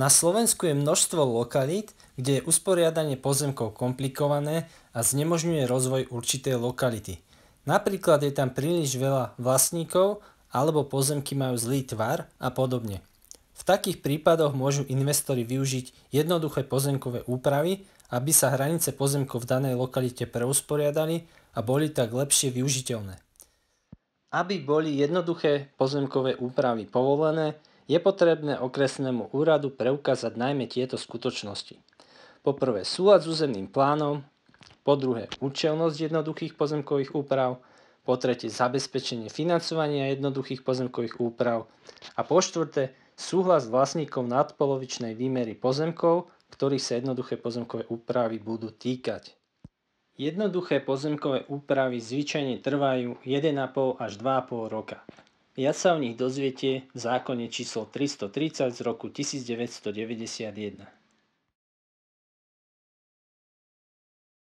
Na Slovensku je množstvo lokalít, kde je usporiadanie pozemkov komplikované a znemožňuje rozvoj určitej lokality. Napríklad je tam príliš veľa vlastníkov alebo pozemky majú zlý tvar a podobne. V takých prípadoch môžu investori využiť jednoduché pozemkové úpravy, aby sa hranice pozemkov v danej lokalite preusporiadali a boli tak lepšie využiteľné. Aby boli jednoduché pozemkové úpravy povolené, je potrebné okresnému úradu preukázať najmä tieto skutočnosti. Po prvé súlad s územným plánom, po druhé účelnosť jednoduchých pozemkových úprav, po tretie zabezpečenie financovania jednoduchých pozemkových úprav a po štvrté súhlas vlastníkov nadpolovičnej výmery pozemkov, ktorých sa jednoduché pozemkové úpravy budú týkať. Jednoduché pozemkové úpravy zvyčajne trvajú 1,5 až 2,5 roka. Viac sa o nich dozviete v zákone číslo 330 z roku 1991.